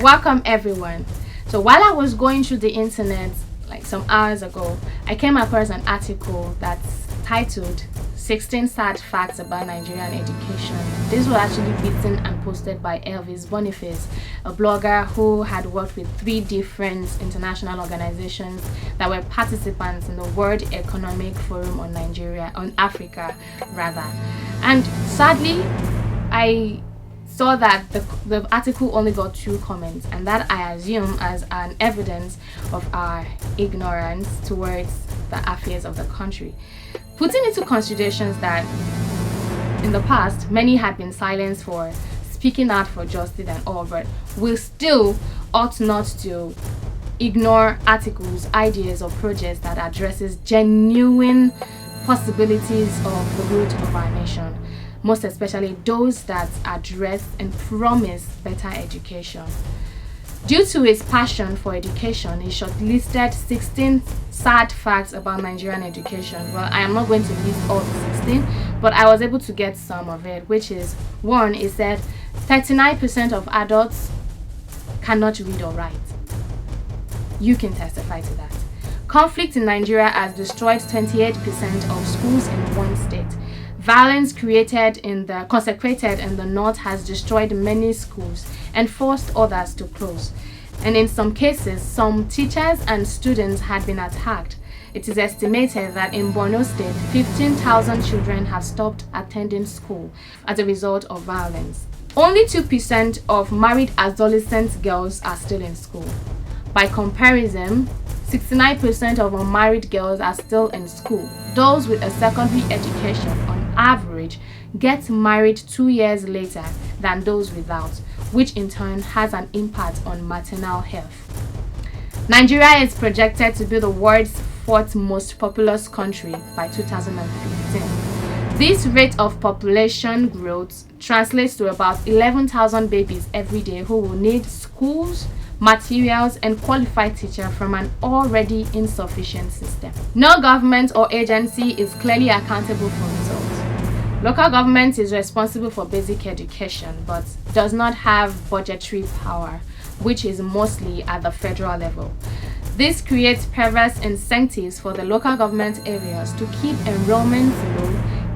Welcome everyone. So while I was going through the internet like some hours ago, I came across an article that's titled 16 Sad Facts About Nigerian Education. This was actually written and posted by Elvis Boniface, a blogger who had worked with 3 different international organizations that were participants in the World Economic Forum on Africa rather. And sadly, I saw that the article only got 2 comments, and that I assume as an evidence of our ignorance towards the affairs of the country. Putting into considerations that in the past many had been silenced for speaking out for justice and all, but we still ought not to ignore articles, ideas or projects that addresses genuine possibilities of the root of our nation, most especially those that address and promise better education. Due to his passion for education, he shortlisted 16 sad facts about Nigerian education. Well, I am not going to list all the 16, but I was able to get some of it, which is 1, it said 39% of adults cannot read or write. You can testify to that. Conflict in Nigeria has destroyed 28% of schools in one state. Violence consecrated in the north has destroyed many schools and forced others to close. And in some cases, some teachers and students had been attacked. It is estimated that in Borno State, 15,000 children have stopped attending school as a result of violence. Only 2% of married adolescent girls are still in school. By comparison, 69% of unmarried girls are still in school. Those with a secondary education, on average, get married 2 years later than those without, which in turn has an impact on maternal health. Nigeria is projected to be the world's 4th most populous country by 2015. This rate of population growth translates to about 11,000 babies every day who will need schools, materials and qualified teachers from an already insufficient system. No government or agency is clearly accountable for results. Local government is responsible for basic education but does not have budgetary power, which is mostly at the federal level. This creates perverse incentives for the local government areas to keep enrollment low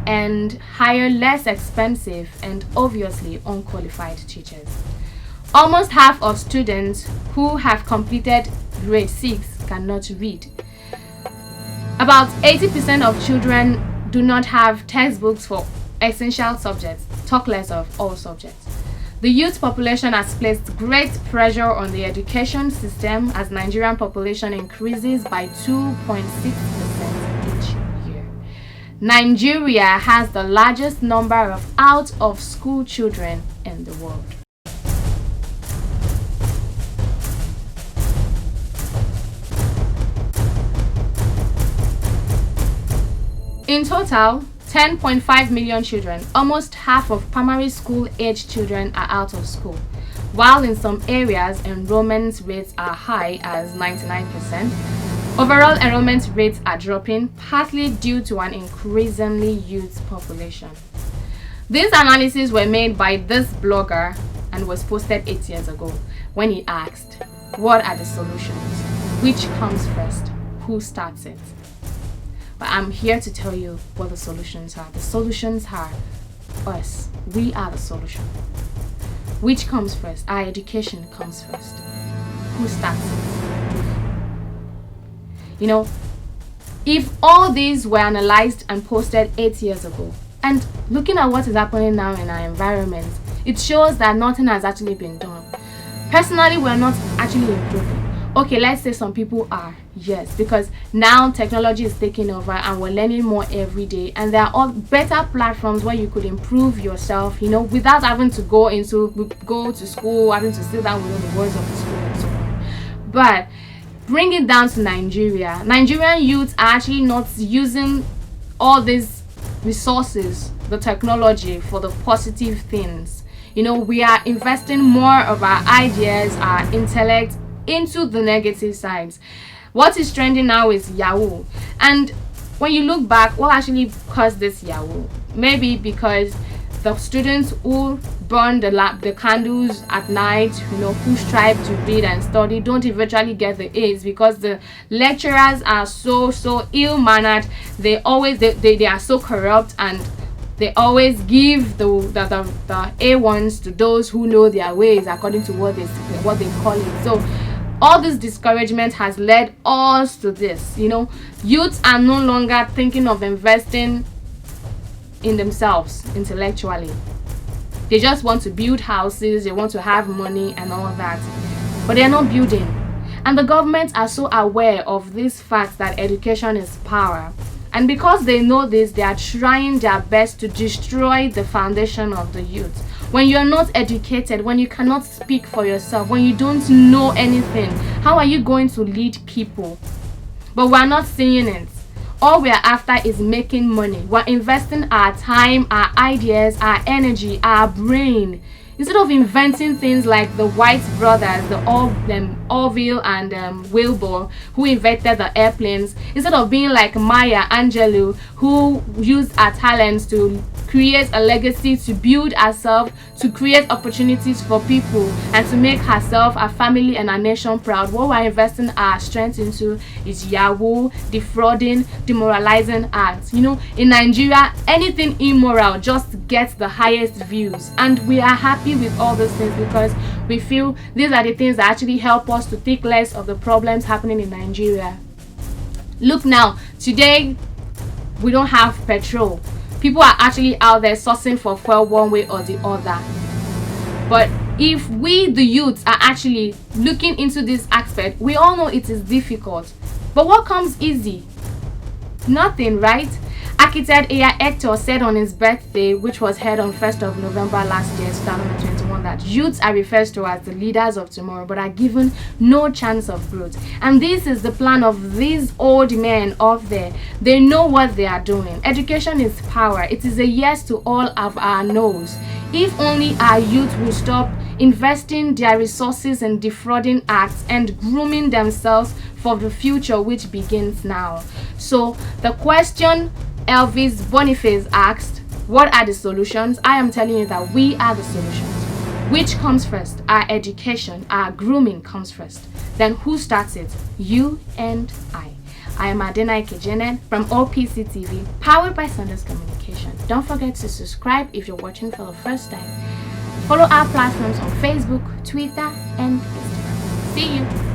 and hire less expensive and obviously unqualified teachers. Almost half of students who have completed grade 6 cannot read. About 80% of children do not have textbooks for essential subjects, talk less of all subjects. The youth population has placed great pressure on the education system as Nigerian population increases by 2.6% each year. Nigeria has the largest number of out-of-school children in the world. In total, 10.5 million children, almost half of primary school age children, are out of school, while in some areas enrollment rates are high as 99%. Overall enrollment rates are dropping, partly due to an increasingly youth population. These analyses were made by this blogger and was posted 8 years ago when he asked, what are the solutions? Which comes first? Who starts it? But I'm here to tell you what the solutions are. The solutions are us. We are the solution. Which comes first? Our education comes first. Who starts it? You know, if all these were analyzed and posted 8 years ago, and looking at what is happening now in our environment, it shows that nothing has actually been done. Personally, we're not actually improving. Okay, let's say some people are, yes, because now technology is taking over and we're learning more every day, and there are all better platforms where you could improve yourself, you know, without having to go to school, having to sit down with the words of the school and so on. But bring it down to Nigeria. Nigerian youths are actually not using all these resources, the technology, for the positive things. You know, we are investing more of our ideas, our intellect into the negative sides. What is trending now is Yahoo, and when you look back, what actually caused this Yahoo? Maybe because the students who burn the candles at night, who strive to read and study, don't eventually get the A's because the lecturers are so ill-mannered. They are so corrupt, and they always give the A1s to those who know their ways, according to what they call it. So all this discouragement has led us to this. Youths are no longer thinking of investing in themselves intellectually. They just want to build houses, they want to have money and all that, but they're not building. And the government are so aware of this fact that education is power, and because they know this, they are trying their best to destroy the foundation of the youth. When you're not educated, when you cannot speak for yourself, when you don't know anything, how are you going to lead people? But we're not seeing it. All we're after is making money. We're investing our time, our ideas, our energy, our brain. Instead of inventing things like the White brothers, the Orville and Wilbur, who invented the airplanes, instead of being like Maya Angelou, who used our talents to create a legacy, to build ourselves, to create opportunities for people, and to make herself, our family, and our nation proud. What we're investing our strength into is Yahoo, defrauding, demoralizing acts. In Nigeria, anything immoral just gets the highest views, and we are happy with all those things because we feel these are the things that actually help us to think less of the problems happening in Nigeria. Look now, today we don't have petrol. People are actually out there sourcing for fuel one way or the other. But if we, the youths, are actually looking into this aspect, we all know it is difficult. But what comes easy? Nothing, right? Architect A.I. Hector said on his birthday, which was held on 1st of November last year, 2021, that youths are referred to as the leaders of tomorrow, but are given no chance of growth. And this is the plan of these old men up there. They know what they are doing. Education is power. It is a yes to all of our no's. If only our youth will stop investing their resources in defrauding acts and grooming themselves for the future, which begins now. So the question Elvis Boniface asked, what are the solutions? I am telling you that we are the solutions. Which comes first? Our education, our grooming comes first. Then who starts it? You and I. I am Adenaike Janet from OPC TV, powered by Sundos Communication. Don't forget to subscribe if you're watching for the first time. Follow our platforms on Facebook, Twitter, and Instagram. See you.